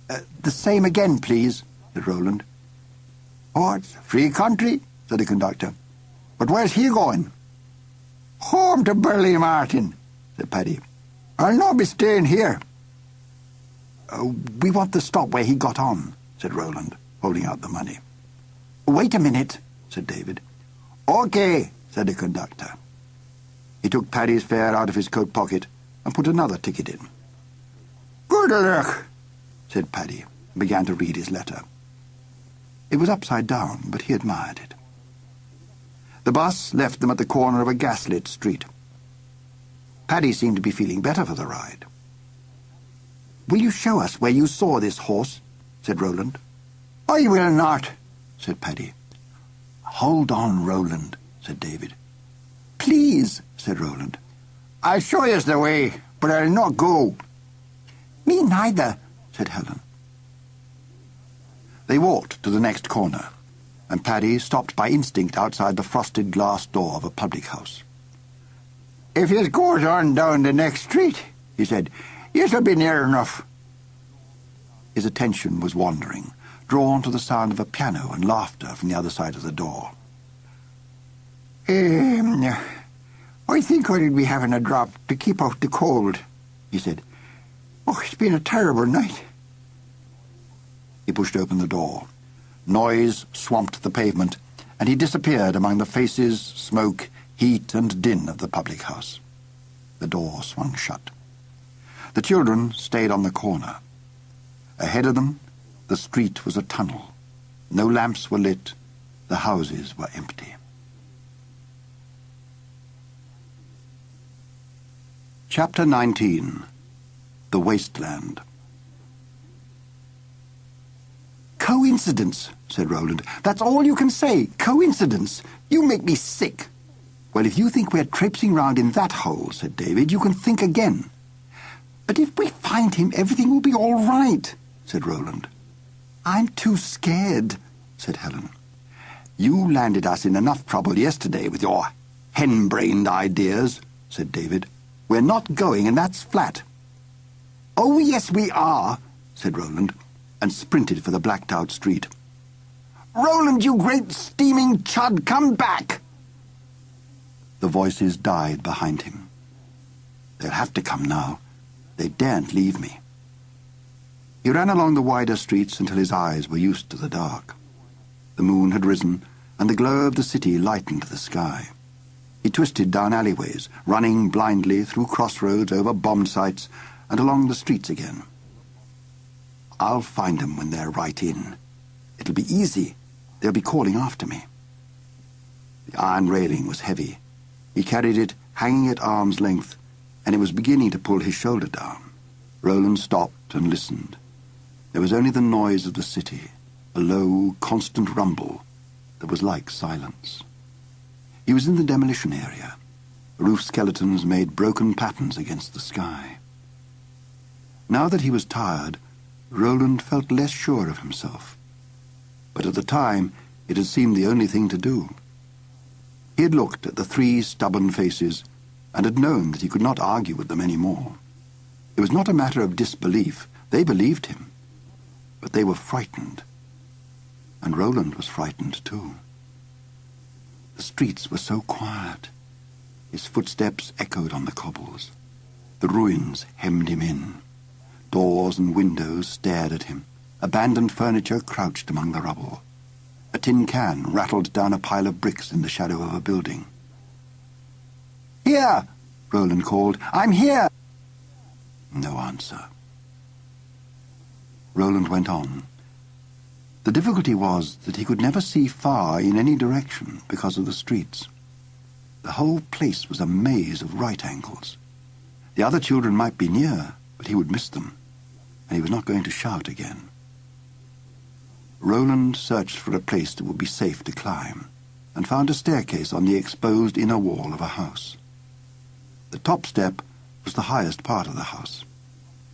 S1: The same again, please, said Roland.
S2: Oh, it's free country,
S1: said the conductor.
S2: but where's he going? Home to Burley Martin, said Paddy. I'll not be staying here.
S1: We want the stop where he got on, said Roland, holding out the money. Wait a minute, said David.
S2: OK,
S1: said the conductor. He took Paddy's fare out of his coat pocket and put another ticket in.
S2: Good luck,
S1: said Paddy, and began to read his letter. It was upside down, but he admired it. The bus left them at the corner of a gaslit street. Paddy seemed to be feeling better for the ride. "Will you show us where you saw this horse?" said Roland.
S2: I will not,
S1: said Paddy. "Hold on, Roland," said David.
S3: "Please," said Roland.
S2: I'll show you the way, but I'll not go.
S3: "Me neither," said Helen.
S1: They walked to the next corner, and Paddy stopped by instinct outside the frosted glass door of a public house.
S2: If yous goes on down the next street, he said, yes'll be near enough.
S1: His attention was wandering, drawn to the sound of a piano and laughter from the other side of the door.
S2: I think I'll be having a drop to keep out the cold, he said. Oh, it's been a terrible night.
S1: He pushed open the door. Noise swamped the pavement, and he disappeared among the faces, smoke, heat, and din of the public house. The door swung shut. The children stayed on the corner. Ahead of them, the street was a tunnel. No lamps were lit. The houses were empty. Chapter 19. The Wasteland.
S3: "Coincidence," said Roland. "That's all you can say. Coincidence. You make me sick."
S1: "Well, if you think we're traipsing round in that hole," said David, "you can think again."
S3: "But if we find him, everything will be all right,"
S1: said Roland.
S3: "I'm too scared,"
S1: said Helen. "You landed us in enough trouble yesterday with your hen-brained ideas," said David. "We're not going, and that's flat."
S3: "Oh, yes, we are,"
S1: said Roland, and sprinted for the blacked-out street.
S3: "Roland, you great steaming chud, come back!"
S1: The voices died behind him. "They'll have to come now. They daren't leave me." He ran along the wider streets until his eyes were used to the dark. The moon had risen, and the glow of the city lightened the sky. He twisted down alleyways, running blindly through crossroads, over bomb sites, and along the streets again. "I'll find them when they're right in. It'll be easy. They'll be calling after me." The iron railing was heavy. He carried it hanging at arm's length, and it was beginning to pull his shoulder down. Roland stopped and listened. There was only the noise of the city, a low, constant rumble that was like silence. He was in the demolition area. The roof skeletons made broken patterns against the sky. Now that he was tired, Roland felt less sure of himself. But at the time, it had seemed the only thing to do. He had looked at the three stubborn faces and had known that he could not argue with them any more. It was not a matter of disbelief. They believed him. But they were frightened. And Roland was frightened too. The streets were so quiet. His footsteps echoed on the cobbles. The ruins hemmed him in. Doors and windows stared at him. Abandoned furniture crouched among the rubble. A tin can rattled down a pile of bricks in the shadow of a building.
S3: "Here!"
S1: Roland called.
S3: "I'm here!"
S1: No answer. Roland went on. The difficulty was that he could never see far in any direction because of the streets. The whole place was a maze of right angles. The other children might be near, but he would miss them, and he was not going to shout again. Roland searched for a place that would be safe to climb, and found a staircase on the exposed inner wall of a house. The top step was the highest part of the house.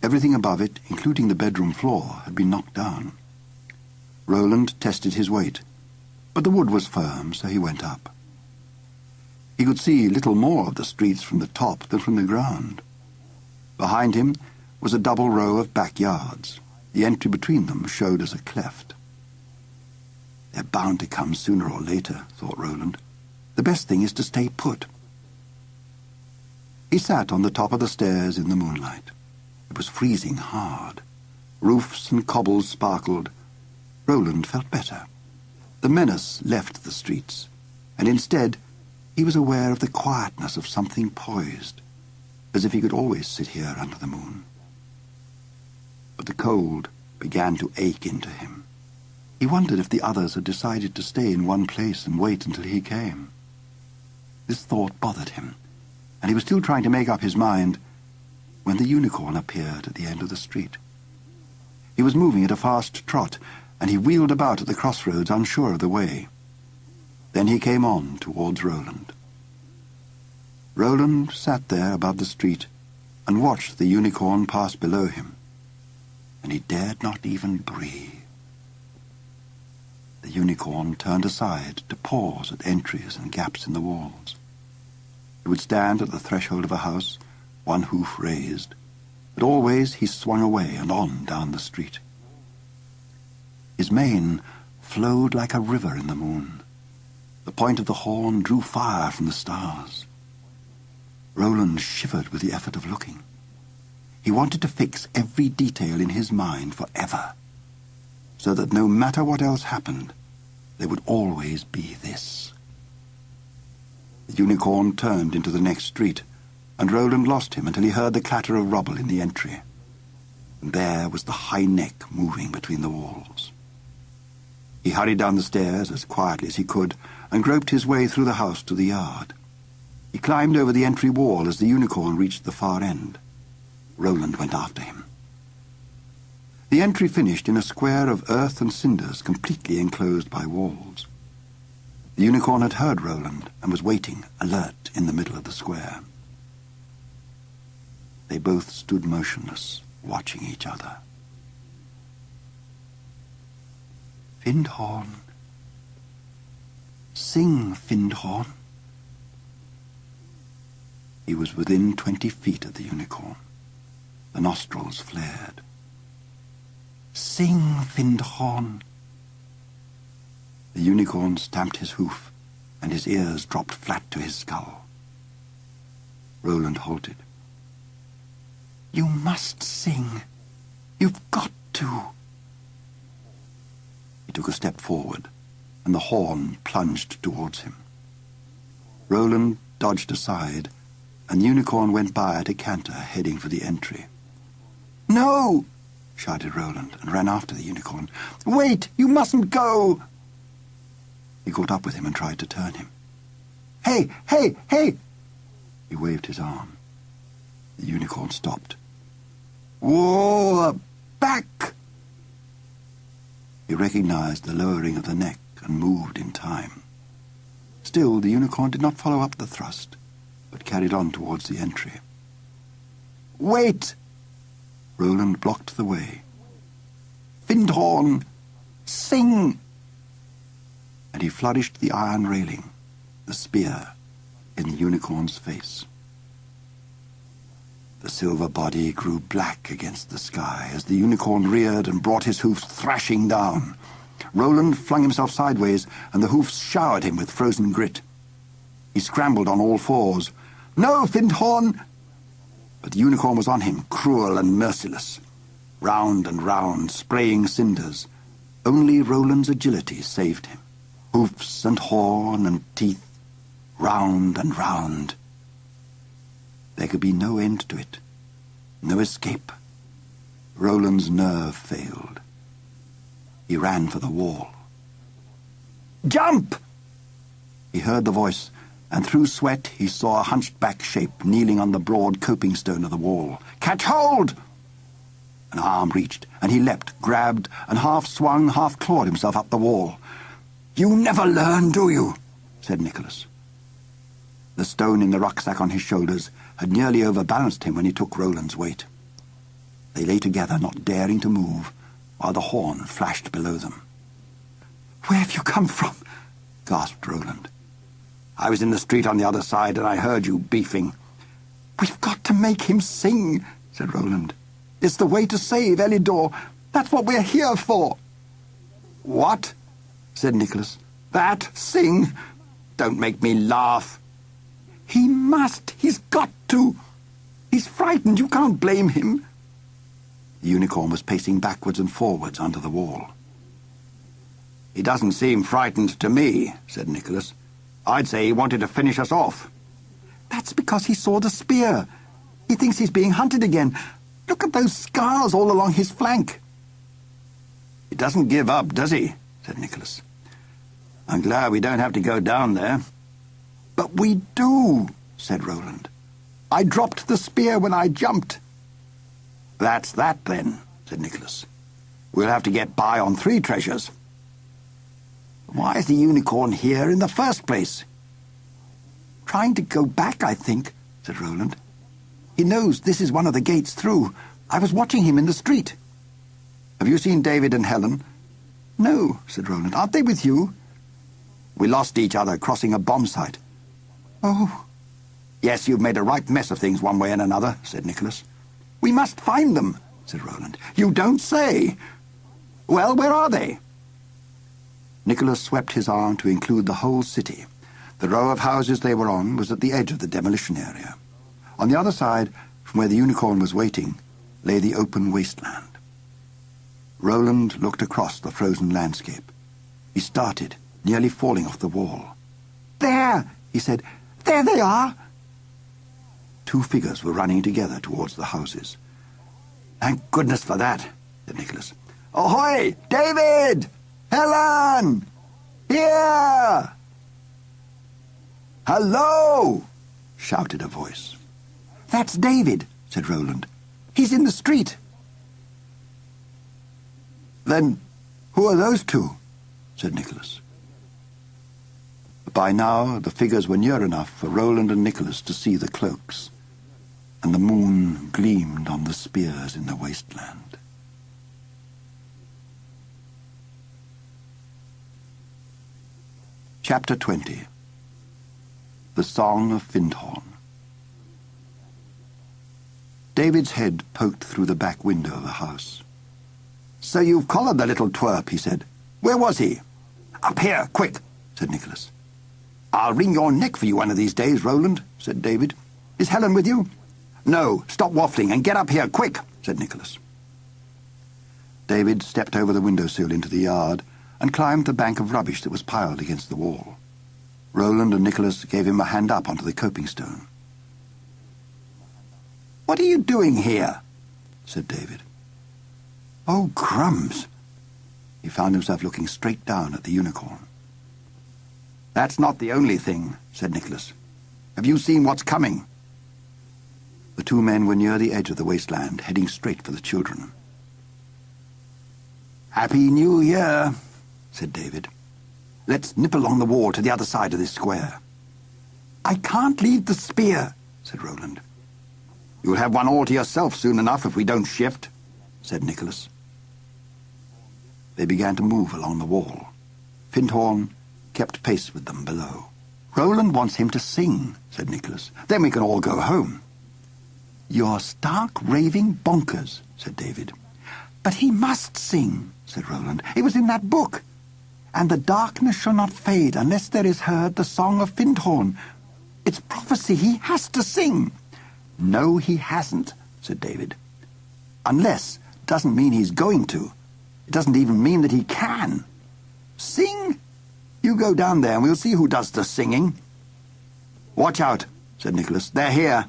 S1: Everything above it, including the bedroom floor, had been knocked down. Roland tested his weight, but the wood was firm, so he went up. He could see little more of the streets from the top than from the ground. Behind him was a double row of backyards. The entry between them showed as a cleft. They're bound to come sooner or later, thought Roland. The best thing is to stay put. He sat on the top of the stairs in the moonlight. It was freezing hard. Roofs and cobbles sparkled. Roland felt better. The menace left the streets, and instead he was aware of the quietness of something poised, as if he could always sit here under the moon. But the cold began to ache into him. He wondered if the others had decided to stay in one place and wait until he came. This thought bothered him, and he was still trying to make up his mind when the unicorn appeared at the end of the street. He was moving at a fast trot, and he wheeled about at the crossroads, unsure of the way. Then he came on towards Roland. Roland sat there above the street and watched the unicorn pass below him, and he dared not even breathe. The unicorn turned aside to pause at entries and gaps in the walls. He would stand at the threshold of a house, one hoof raised, but always he swung away and on down the street. His mane flowed like a river in the moon. The point of the horn drew fire from the stars. Roland shivered with the effort of looking. He wanted to fix every detail in his mind forever, so that no matter what else happened, there would always be this. The unicorn turned into the next street, and Roland lost him until he heard the clatter of rubble in the entry. And there was the high neck moving between the walls. He hurried down the stairs as quietly as he could and groped his way through the house to the yard. He climbed over the entry wall as the unicorn reached the far end. Roland went after him. The entry finished in a square of earth and cinders completely enclosed by walls. The unicorn had heard Roland and was waiting, alert, in the middle of the square. They both stood motionless, watching each other. Pinhorn. Sing, Pinhorn. He was within 20 feet of the unicorn. The nostrils flared. Sing, Pinhorn. The unicorn stamped his hoof, and his ears dropped flat to his skull. Roland halted. You must sing. You've got to. He took a step forward, and the horn plunged towards him. Roland dodged aside, and the unicorn went by at a canter, heading for the entry. No! Shouted Roland, and ran after the unicorn. Wait! You mustn't go! He caught up with him and tried to turn him. Hey! Hey! Hey! He waved his arm. The unicorn stopped. Whoa! Back! He recognized the lowering of the neck and moved in time. Still, the unicorn did not follow up the thrust, but carried on towards the entry. Wait! Roland blocked the way. Pinhorn! Sing! And he flourished the iron railing, the spear, in the unicorn's face. The silver body grew black against the sky as the unicorn reared and brought his hoofs thrashing down. Roland flung himself sideways, and the hoofs showered him with frozen grit. He scrambled on all fours. No, Pinhorn! But the unicorn was on him, cruel and merciless. Round and round, spraying cinders. Only Roland's agility saved him. Hoofs and horn and teeth, round and round. There could be no end to it, no escape. Roland's nerve failed. He ran for the wall. Jump! He heard the voice, and through sweat he saw a hunched-back shape kneeling on the broad coping stone of the wall. Catch hold! An arm reached, and he leapt, grabbed, and half-swung, half-clawed himself up the wall. You never learn, do you? Said Nicholas. The stone in the rucksack on his shoulders had nearly overbalanced him when he took Roland's weight. They lay together, not daring to move, while the horn flashed below them.
S3: "Where have you come from?"
S1: gasped Roland. "I was in the street on the other side, and I heard you beefing."
S3: "We've got to make him sing," said Roland. "It's the way to save Elidor. That's what we're here for."
S1: "What?" said Nicholas. "That? Sing? Don't make me laugh."
S3: "He must. He's got to. He's frightened. You can't blame him."
S1: The unicorn was pacing backwards and forwards under the wall. "He doesn't seem frightened to me," said Nicholas. "I'd say he wanted to finish us off."
S3: "That's because he saw the spear. He thinks he's being hunted again. Look at those scars all along his flank."
S1: "He doesn't give up, does he?" said Nicholas. "I'm glad we don't have to go down there."
S3: "But we do," said Roland. "I dropped the spear when I jumped."
S1: "That's that, then," said Nicholas. "We'll have to get by on 3 treasures." "Why is the unicorn here in the first place?"
S3: "Trying to go back, I think," said Roland. "He knows this is one of the gates through. I was watching him in the street."
S1: "Have you seen David and Helen?"
S3: "No," said Roland. "Aren't they with you?"
S1: "We lost each other crossing a bomb site."
S3: "Oh."
S1: "Yes, you've made a right mess of things one way and another," said Nicholas.
S3: "We must find them," said Roland. "You don't say. Well, where are they?"
S1: Nicholas swept his arm to include the whole city. The row of houses they were on was at the edge of the demolition area. On the other side, from where the unicorn was waiting, lay the open wasteland. Roland looked across the frozen landscape. He started, nearly falling off the wall.
S3: "There," he said. "There they are."
S1: 2 figures were running together towards the houses.
S3: "Thank goodness for that," said Nicholas.
S1: "Ahoy! David! Helen! Here!" "Hello!" shouted a voice.
S3: "That's David," said Roland. "He's in the street."
S1: "Then who are those 2? said Nicholas. By now the figures were near enough for Roland and Nicholas to see the cloaks, and the moon gleamed on the spears in the wasteland. Chapter 20. The Song of Pinhorn. David's head poked through the back window of the house. "So you've collared the little twerp," he said. "Where was he?" "Up here, quick," said Nicholas. "I'll wring your neck for you one of these days, Roland," said David. "Is Helen with you?" "No, stop waffling and get up here, quick," said Nicholas. David stepped over the windowsill into the yard and climbed the bank of rubbish that was piled against the wall. Roland and Nicholas gave him a hand up onto the coping stone. "What are you doing here?" said David. "Oh, crumbs!" He found himself looking straight down at the unicorn. "That's not the only thing," said Nicholas. "Have you seen what's coming?" The 2 men were near the edge of the wasteland, heading straight for the children. "Happy New Year," said David. "Let's nip along the wall to the other side of this square." "I can't leave the spear," said Roland. "You'll have one all to yourself soon enough if we don't shift," said Nicholas. They began to move along the wall. Pinhorn kept pace with them below. "Roland wants him to sing," said Nicholas. "Then we can all go home." "You're stark raving bonkers," said David. "But he must sing," said Roland. "It was in that book. And the darkness shall not fade unless there is heard the song of Pinhorn. It's prophecy. He has to sing." "No, he hasn't," said David. "Unless doesn't mean he's going to. It doesn't even mean that he can. Sing? You go down there and we'll see who does the singing." "Watch out," said Nicholas. "They're here."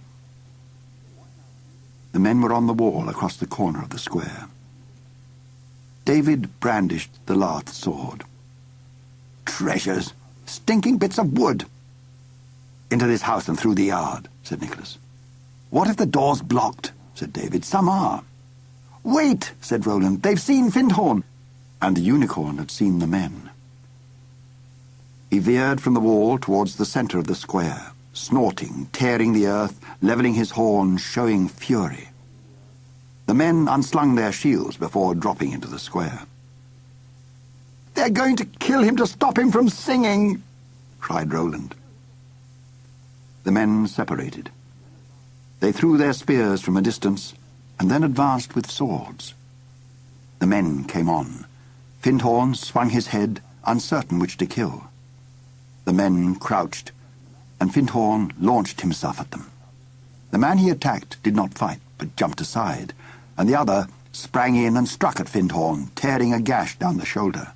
S1: The men were on the wall across the corner of the square. David brandished the lath sword. "Treasures! Stinking bits of wood!" "Into this house and through the yard," said Nicholas. "What if the door's blocked?" said David. "Some are." "Wait," said Roland. "They've seen Pinhorn." And the unicorn had seen the men. He veered from the wall towards the centre of the square. snorting, tearing the earth, levelling his horn, showing fury. The men unslung their shields before dropping into the square.
S2: "They're going to kill him to stop him from singing,"
S1: cried Roland. The men separated. They threw their spears from a distance and then advanced with swords. The men came on. Pinhorn swung his head, uncertain which to kill. The men crouched, and Pinhorn launched himself at them. The man he attacked did not fight, but jumped aside, and the other sprang in and struck at Pinhorn, tearing a gash down the shoulder.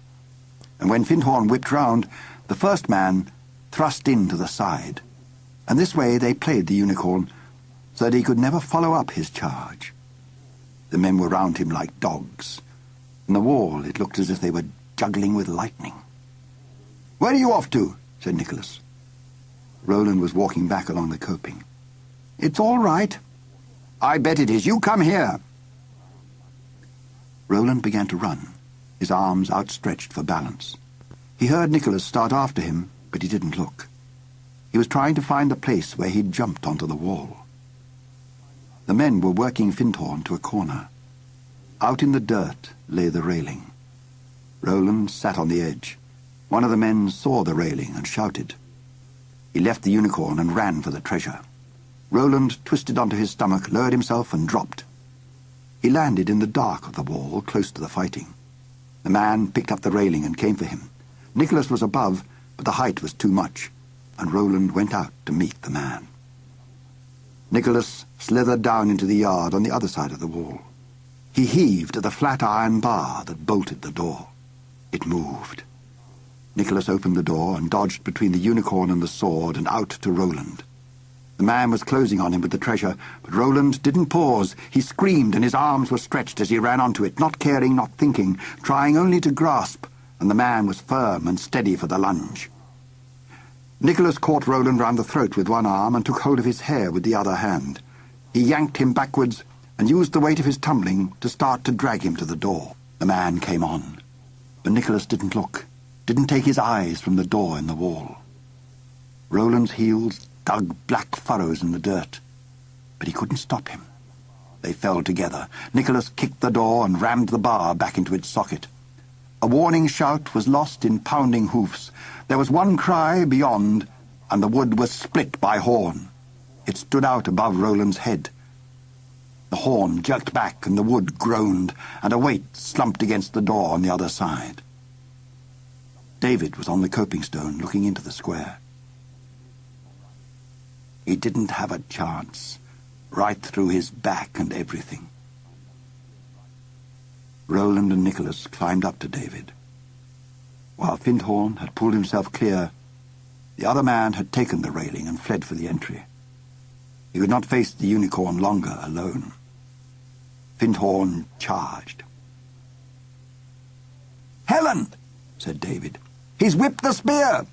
S1: And when Pinhorn whipped round, the first man thrust in to the side, and this way they played the unicorn so that he could never follow up his charge. The men were round him like dogs. On the wall it looked as if they were juggling with lightning. "Where are you off to?" said Nicholas. Roland was walking back along the coping. "It's all right." "I bet it is. You come here." Roland began to run, his arms outstretched for balance. He heard Nicholas start after him, but he didn't look. He was trying to find the place where he'd jumped onto the wall. The men were working Pinhorn to a corner. Out in the dirt lay the railing. Roland sat on the edge. One of the men saw the railing and shouted. He left the unicorn and ran for the treasure. Roland twisted onto his stomach, lowered himself, and dropped. He landed in the dark of the wall, close to the fighting. The man picked up the railing and came for him. Nicholas was above, but the height was too much, and Roland went out to meet the man. Nicholas slithered down into the yard on the other side of the wall. He heaved at the flat iron bar that bolted the door. It moved. Nicholas opened the door and dodged between the unicorn and the sword and out to Roland. The man was closing on him with the treasure, but Roland didn't pause. He screamed, and his arms were stretched as he ran onto it, not caring, not thinking, trying only to grasp, and the man was firm and steady for the lunge. Nicholas caught Roland round the throat with one arm and took hold of his hair with the other hand. He yanked him backwards and used the weight of his tumbling to start to drag him to the door. The man came on, but Nicholas didn't look, didn't take his eyes from the door in the wall. Roland's heels dug black furrows in the dirt, but he couldn't stop him. They fell together. Nicholas kicked the door and rammed the bar back into its socket. A warning shout was lost in pounding hoofs. There was one cry beyond, and the wood was split by horn. It stood out above Roland's head. The horn jerked back, and the wood groaned, and a weight slumped against the door on the other side. David was on the coping stone, looking into the square. He didn't have a chance, right through his back and everything. Roland and Nicholas climbed up to David. While Pinhorn had pulled himself clear, the other man had taken the railing and fled for the entry. He could not face the unicorn longer alone. Pinhorn charged. "Helen!" said David. "He's whipped the spear!"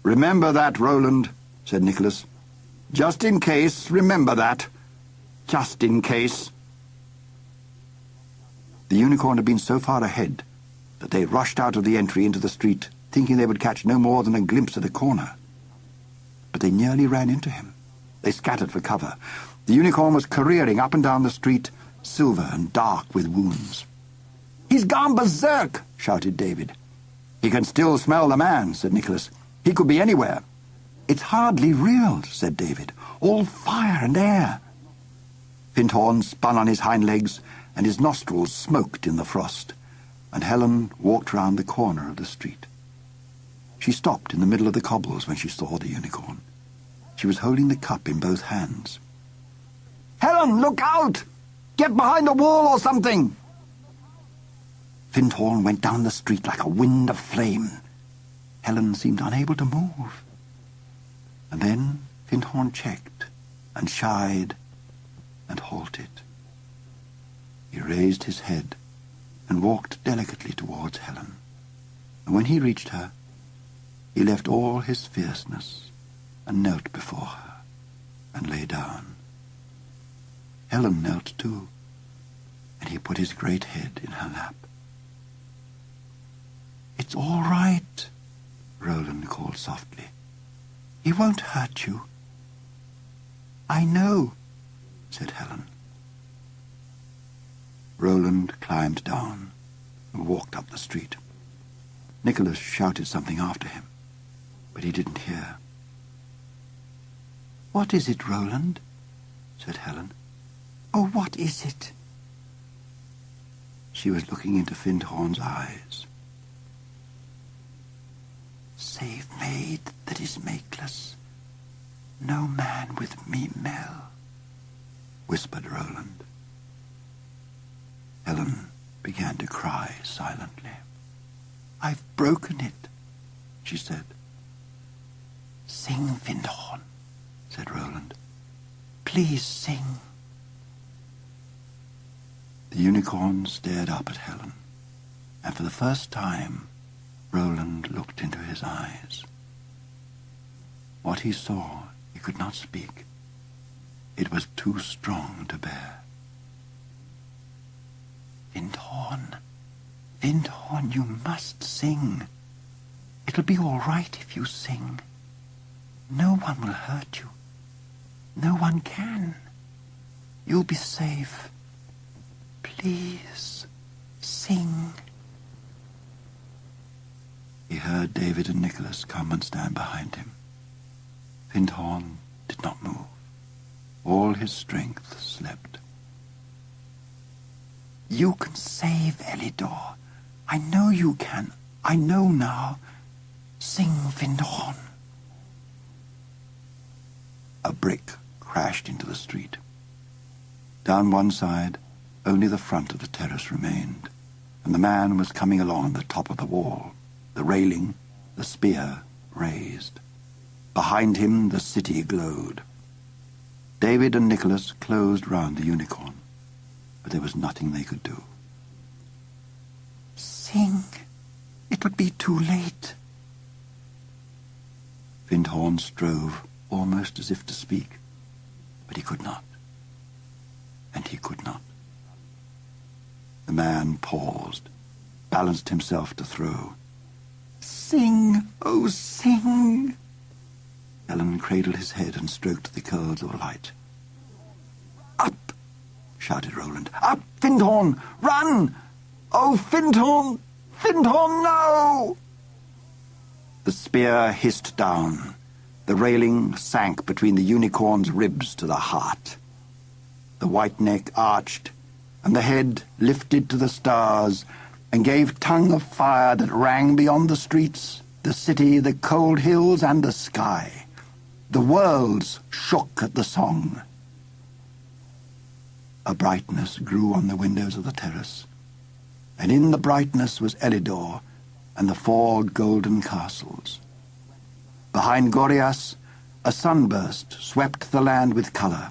S1: "Remember that, Roland," said Nicholas. "Just in case, remember that. Just in case." The unicorn had been so far ahead that they rushed out of the entry into the street, thinking they would catch no more than a glimpse at a corner. But they nearly ran into him. They scattered for cover. The unicorn was careering up and down the street, silver and dark with wounds. "He's gone berserk!" shouted David. "He can still smell the man," said Nicholas. "He could be anywhere." "It's hardly real," said David. "All fire and air." Pinhorn spun on his hind legs, and his nostrils smoked in the frost, and Helen walked round the corner of the street. She stopped in the middle of the cobbles when she saw the unicorn. She was holding the cup in both hands. "Helen, look out! Get behind the wall or something!" Pinhorn went down the street like a wind of flame. Helen seemed unable to move. And then Pinhorn checked and shied and halted. He raised his head and walked delicately towards Helen. And when he reached her, he left all his fierceness and knelt before her and lay down. Helen knelt too, and he put his great head in her lap. "It's all right," Roland called softly.
S3: He won't hurt you. I know, said Helen.
S1: Roland climbed down and walked up the street. Nicholas shouted something after him, but he didn't hear.
S3: What is it, Roland?
S1: said Helen.
S3: Oh, what is it?
S1: She was looking into Pinhorn's eyes.
S3: Save maid that is makeless, no man with me mell,
S1: whispered Roland. Helen began to cry silently.
S3: I've broken it,
S1: she said.
S3: Sing, Pinhorn,
S1: said Roland.
S3: Please sing.
S1: The unicorn stared up at Helen, and for the first time Roland looked into his eyes. What he saw he could not speak. It was too strong to bear.
S3: Pinhorn, Pinhorn, you must sing. It'll be all right if you sing. No one will hurt you. No one can. You'll be safe. Please, sing.
S1: He heard David and Nicholas come and stand behind him. Pinhorn did not move. All his strength slept.
S3: You can save Elidor. I know you can. I know now. Sing, Pinhorn.
S1: A brick crashed into the street. Down one side, only the front of the terrace remained, and the man was coming along the top of the wall, the railing, the spear raised. Behind him the city glowed. David and Nicholas closed round the unicorn, but there was nothing they could do.
S3: Sing. It would be too late.
S1: Pinhorn strove almost as if to speak, but he could not. And he could not. The man paused, balanced himself to throw.
S3: Sing, oh, sing.
S1: Helen cradled his head and stroked the curls of light.
S3: Up,
S1: shouted Roland.
S3: Up, Pinhorn! Run! Oh, Pinhorn! Pinhorn, no!
S1: The spear hissed down. The railing sank between the unicorn's ribs to the heart. The white neck arched, and the head lifted to the stars and gave tongue of fire that rang beyond the streets, the city, the cold hills, and the sky. The worlds shook at the song. A brightness grew on the windows of the terrace, and in the brightness was Elidor and the 4 golden castles. Behind Gorias, a sunburst swept the land with colour.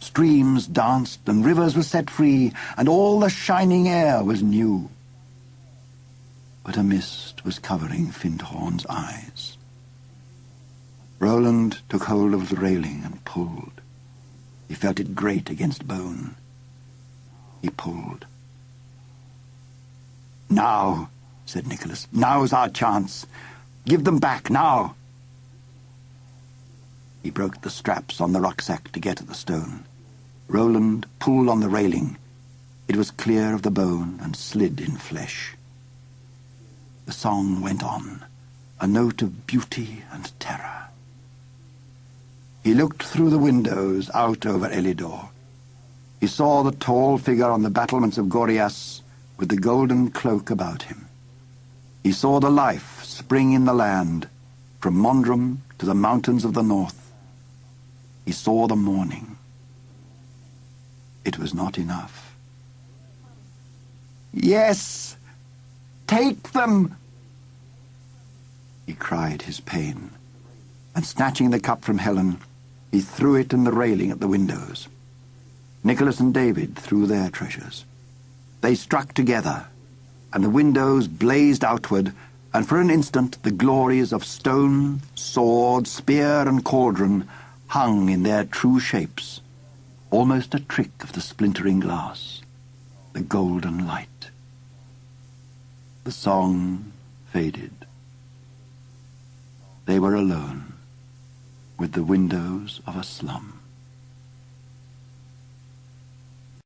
S1: Streams danced and rivers were set free, and all the shining air was new. But a mist was covering Pinhorn's eyes. Roland took hold of the railing and pulled. He felt it grate against bone. He pulled. "Now," said Nicholas. "Now's our chance. Give them back, now." He broke the straps on the rucksack to get at the stone. Roland pulled on the railing. It was clear of the bone and slid in flesh. The song went on, a note of beauty and terror. He looked through the windows out over Elidor. He saw the tall figure on the battlements of Gorias with the golden cloak about him. He saw the life spring in the land, from Mondrum to the mountains of the north. He saw the morning. It was not enough. "Yes! Take them!" He cried his pain, and snatching the cup from Helen, he threw it in the railing at the windows. Nicholas and David threw their treasures. They struck together, and the windows blazed outward, and for an instant the glories of stone, sword, spear, and cauldron hung in their true shapes, almost a trick of the splintering glass, the golden light. The song faded. They were alone, with the windows of a slum.